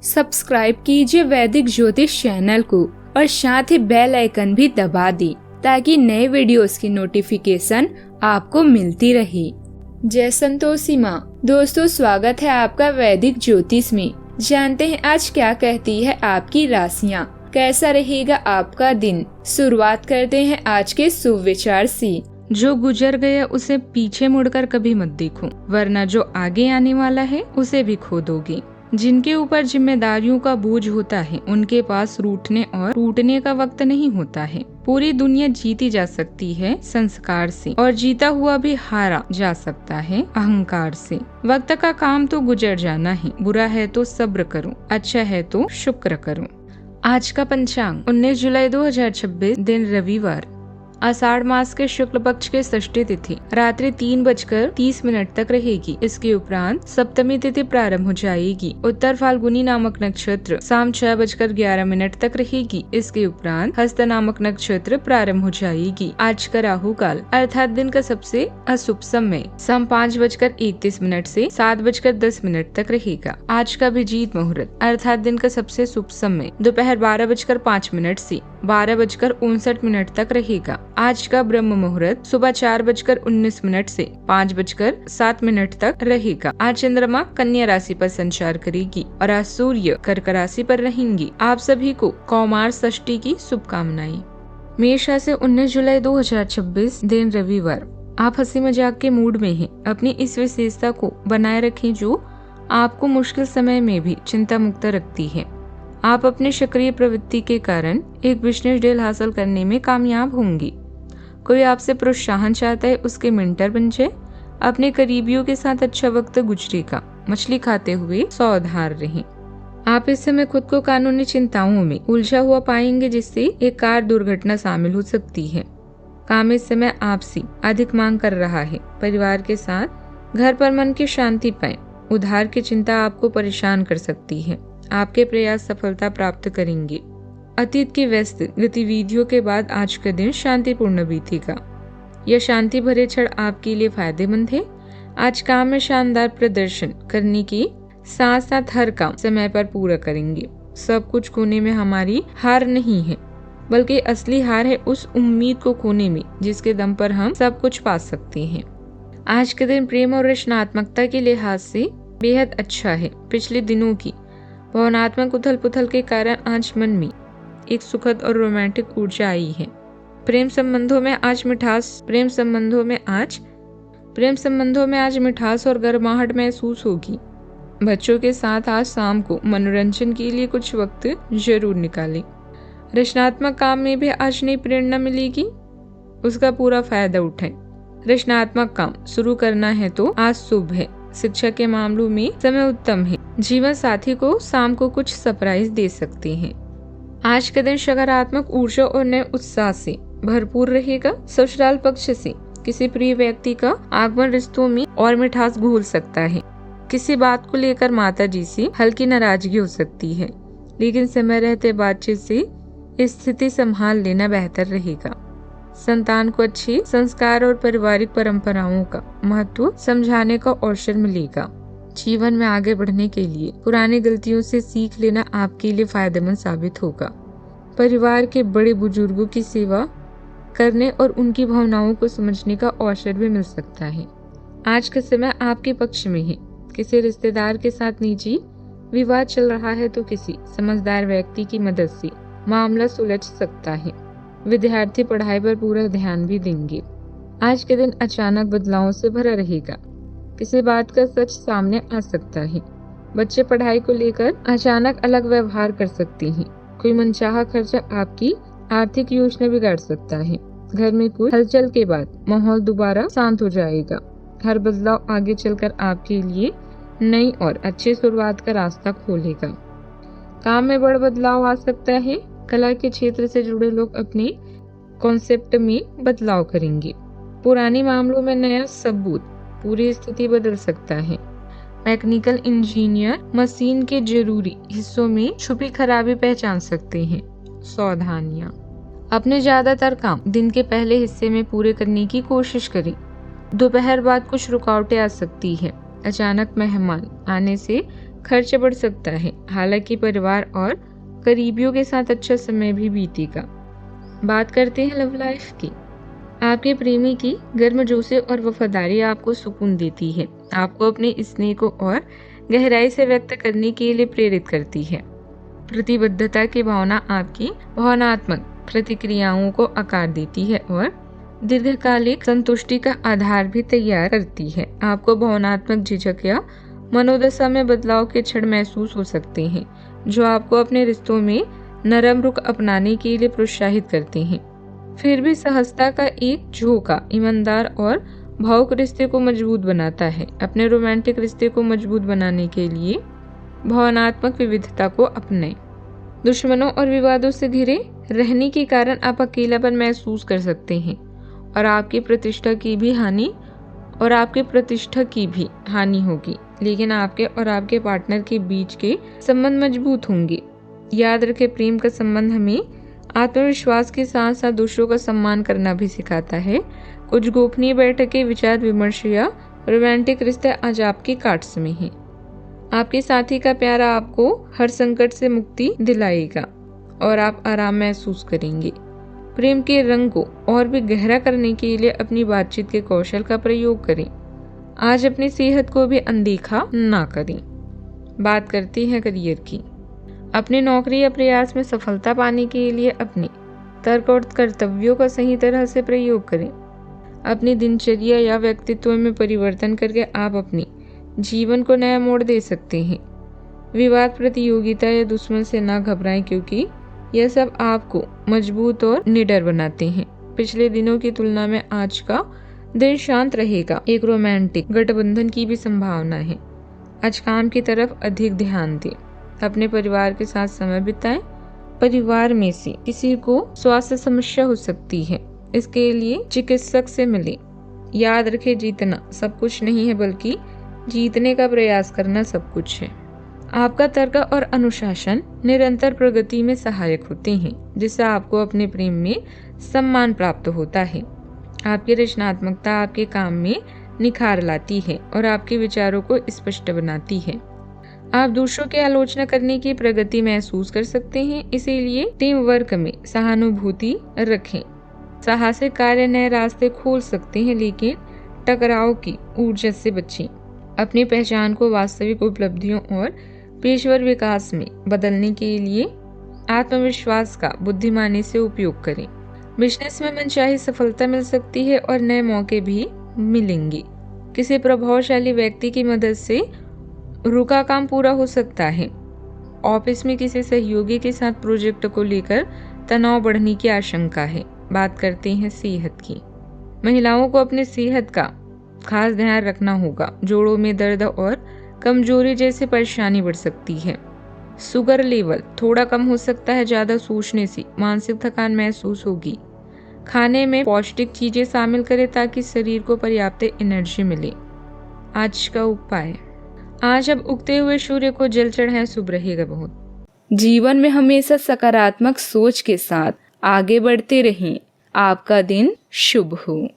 Subscribe कीजिए वैदिक ज्योतिष चैनल को और साथ ही बेल आइकन भी दबा दी ताकि नए वीडियोस की नोटिफिकेशन आपको मिलती रहे। जय संतोषी माँ। दोस्तों, स्वागत है आपका वैदिक ज्योतिष में। जानते हैं आज क्या कहती है आपकी राशियाँ, कैसा रहेगा आपका दिन। शुरुआत करते हैं आज के शुभ विचार से। जो गुजर गया उसे पीछे मुड़कर कभी मत देखो, वरना जो आगे आने वाला है उसे भी खो दोगे। जिनके ऊपर जिम्मेदारियों का बोझ होता है उनके पास रूठने और टूटने का वक्त नहीं होता है। पूरी दुनिया जीती जा सकती है संस्कार से, और जीता हुआ भी हारा जा सकता है अहंकार से। वक्त का काम तो गुजर जाना है, बुरा है तो सब्र करो, अच्छा है तो शुक्र करो। आज का पंचांग 19 जुलाई 2026, दिन रविवार, आषाढ़ मास के शुक्ल पक्ष के षष्ठी तिथि रात्रि 3:30 तक रहेगी। इसके उपरांत सप्तमी तिथि प्रारंभ हो जाएगी। उत्तर फाल्गुनी नामक नक्षत्र शाम 6:11 तक रहेगी। इसके उपरांत हस्त नामक नक्षत्र प्रारंभ हो जाएगी। आज का राहु काल अर्थात दिन का सबसे अशुभ समय शाम 5:31 से 7:10 तक रहेगा। आज का अभिजीत मुहूर्त अर्थात दिन का सबसे शुभ समय दोपहर 12:05 से 12:59 तक रहेगा। आज का ब्रह्म मुहूर्त सुबह 4:19 से 5:07 तक रहेगा। आज चंद्रमा कन्या राशि पर संचार करेगी और आज सूर्य कर्क राशि पर रहेंगी। आप सभी को कौमार षष्ठी की शुभकामनाएं। मेष राशि 19 जुलाई 2026, दिन रविवार, आप हंसी मजाक के मूड में हैं। अपनी इस विशेषता को बनाए रखें जो आपको मुश्किल समय में भी चिंता मुक्त रखती है। आप अपने सक्रिय प्रवृत्ति के कारण एक बिजनेस डील हासिल करने में कामयाब होंगी। कोई आपसे प्रोत्साहन चाहता है, उसके मेंटर बन जाए। अपने करीबियों के साथ अच्छा वक्त गुजरेगा। मछली खाते हुए सावधान रहें। आप इस समय खुद को कानूनी चिंताओं में उलझा हुआ पाएंगे, जिससे एक कार दुर्घटना शामिल हो सकती है। काम इस समय आपसे अधिक मांग कर रहा है। परिवार के साथ घर पर मन की शांति पाएं। उधार की चिंता आपको परेशान कर सकती है। आपके प्रयास सफलता प्राप्त करेंगे। अतीत की व्यस्त गतिविधियों के बाद आज का दिन शांतिपूर्ण बीतेगा। यह शांति भरे क्षण आपके लिए फायदेमंद है। आज काम में शानदार प्रदर्शन करने के साथ साथ हर काम समय पर पूरा करेंगे। सब कुछ खोने में हमारी हार नहीं है, बल्कि असली हार है उस उम्मीद को खोने में जिसके दम पर हम सब कुछ पा सकते हैं। आज का दिन प्रेम और रचनात्मकता के लिहाज से बेहद अच्छा है। पिछले दिनों की भावनात्मक उथल पुथल के कारण आज मन में एक सुखद और रोमांटिक ऊर्जा आई है। प्रेम संबंधों में आज मिठास और गर्माहट महसूस होगी। बच्चों के साथ आज शाम को मनोरंजन के लिए कुछ वक्त जरूर निकालें। रचनात्मक काम में भी आज नई प्रेरणा मिलेगी, उसका पूरा फायदा उठाएं। रचनात्मक काम शुरू करना है तो आज शुभ है। शिक्षा के मामलों में समय उत्तम है। जीवन साथी को शाम को कुछ सरप्राइज दे सकते हैं। आज का दिन सकारात्मक ऊर्जा और नए उत्साह से भरपूर रहेगा। ससुराल पक्ष से किसी प्रिय व्यक्ति का आगमन रिश्तों में और मिठास घोल सकता है। किसी बात को लेकर माता जी से हल्की नाराजगी हो सकती है, लेकिन समय रहते बातचीत से स्थिति संभाल लेना बेहतर रहेगा। संतान को अच्छे संस्कार और पारिवारिक परंपराओं का महत्व समझाने का अवसर मिलेगा। जीवन में आगे बढ़ने के लिए पुरानी गलतियों से सीख लेना आपके लिए फायदेमंद साबित होगा। परिवार के बड़े बुजुर्गों की सेवा करने और उनकी भावनाओं को समझने का अवसर भी मिल सकता है। आज का समय आपके पक्ष में है। किसी रिश्तेदार के साथ निजी विवाद चल रहा है तो किसी समझदार व्यक्ति की मदद से मामला सुलझ सकता है। विद्यार्थी पढ़ाई पर पूरा ध्यान भी देंगे। आज के दिन अचानक बदलावों से भरा रहेगा। किसी बात का सच सामने आ सकता है। बच्चे पढ़ाई को लेकर अचानक अलग व्यवहार कर सकते हैं। कोई मनचाहा खर्चा आपकी आर्थिक योजना बिगाड़ सकता है। घर में कुछ हलचल के बाद माहौल दोबारा शांत हो जाएगा। हर बदलाव आगे चलकर आपके लिए नई और अच्छी शुरुआत का रास्ता खोलेगा। काम में बड़ा बदलाव आ सकता है। कला के क्षेत्र से जुड़े लोग अपने कॉन्सेप्ट में बदलाव करेंगे। पुराने मामलों में नया सबूत पूरी स्थिति बदल सकता है। मैकेनिकल इंजीनियर मशीन के जरूरी हिस्सों में छुपी खराबी पहचान सकते हैं। सावधानियां। अपने ज्यादातर काम दिन के पहले हिस्से में पूरे करने की कोशिश करें। दोपहर बाद कुछ रुकावटें आ सकती है। अचानक मेहमान आने से खर्च बढ़ सकता है। हालांकि परिवार और करीबियों के साथ अच्छा समय भी बीतेगा। बात करते हैं लव लाइफ की। आपके प्रेमी की गर्मजोशी और वफादारी आपको सुकून देती है, आपको अपने स्नेह को और गहराई से व्यक्त करने के लिए प्रेरित करती है। प्रतिबद्धता की भावना आपकी भावनात्मक प्रतिक्रियाओं को आकार देती है और दीर्घकालिक संतुष्टि का आधार भी तैयार करती है। आपको भावनात्मक झिझक या मनोदशा में बदलाव के क्षण महसूस हो सकते हैं, जो आपको अपने रिश्तों में नरम रुख अपनाने के लिए प्रोत्साहित करते हैं। फिर भी सहजता का एक झोंका ईमानदार और भावुक रिश्ते को मजबूत बनाता है। अपने रोमांटिक रिश्ते को मजबूत बनाने के लिए भावनात्मक विविधता को अपनाएं। दुश्मनों और विवादों से घिरे रहने के कारण आप अकेलापन महसूस कर सकते हैं और आपकी प्रतिष्ठा की भी हानि होगी, लेकिन आपके और आपके पार्टनर के बीच के संबंध मजबूत होंगे। याद रखें, प्रेम का संबंध हमें आत्मविश्वास के साथ साथ दूसरों का सम्मान करना भी सिखाता है। कुछ गोपनीय बैठकें, विचार विमर्श या रोमांटिक रिश्ते आज आपके कार्ड्स में हैं। आपके साथी का प्यार आपको हर संकट से मुक्ति दिलाएगा और आप आराम महसूस करेंगे। प्रेम के रंग को और भी गहरा करने के लिए अपनी बातचीत के कौशल का प्रयोग करें। आज अपनी सेहत को भी अनदेखा ना करें। बात करते हैं करियर की। अपनी नौकरी या प्रयास में सफलता पाने के लिए अपने तर्क और कर्तव्यों का सही तरह से प्रयोग करें। अपनी दिनचर्या या व्यक्तित्व में परिवर्तन करके आप अपने जीवन को नया मोड़ दे सकते हैं। विवाद, प्रतियोगिता या दुश्मन से ना घबराएं, क्योंकि यह सब आपको मजबूत और निडर बनाते हैं। पिछले दिनों की तुलना में आज का दिन शांत रहेगा। एक रोमांटिक गठबंधन की भी संभावना है। आज काम की तरफ अधिक ध्यान दें। अपने परिवार के साथ समय बिताएं। परिवार में से किसी को स्वास्थ्य समस्या हो सकती है, इसके लिए चिकित्सक से मिलें। याद रखें, जीतना सब कुछ नहीं है, बल्कि जीतने का प्रयास करना सब कुछ है। आपका तर्क और अनुशासन निरंतर प्रगति में सहायक होते हैं, जिससे आपको अपने प्रेम में सम्मान प्राप्त होता है। आपकी रचनात्मकता आपके काम में निखार लाती है और आपके विचारों को स्पष्ट बनाती है। आप दूसरों की आलोचना करने की प्रगति महसूस कर सकते हैं, इसीलिए टीम वर्क में सहानुभूति रखें। साहसिक कार्य नए रास्ते खोल सकते हैं, लेकिन टकराव की ऊर्जा से बचें। अपनी पहचान को वास्तविक उपलब्धियों और पेशेवर विकास में बदलने के लिए आत्मविश्वास का बुद्धिमानी से उपयोग करें। बिजनेस में मनचाही सफलता मिल सकती है और नए मौके भी मिलेंगे। किसी प्रभावशाली व्यक्ति की मदद से रुका काम पूरा हो सकता है। ऑफिस में किसी सहयोगी के साथ प्रोजेक्ट को लेकर तनाव बढ़ने की आशंका है। बात करते हैं सेहत की। महिलाओं को अपनी सेहत का खास ध्यान रखना होगा। जोड़ों में दर्द और कमजोरी जैसी परेशानी बढ़ सकती है। शुगर लेवल थोड़ा कम हो सकता है। ज्यादा सोचने से मानसिक थकान महसूस होगी। खाने में पौष्टिक चीजें शामिल करें ताकि शरीर को पर्याप्त एनर्जी मिले। आज का उपाय, आज अब उगते हुए सूर्य को जल चढ़ाएं, शुभ रहेगा बहुत। जीवन में हमेशा सकारात्मक सोच के साथ आगे बढ़ते रहें। आपका दिन शुभ हो।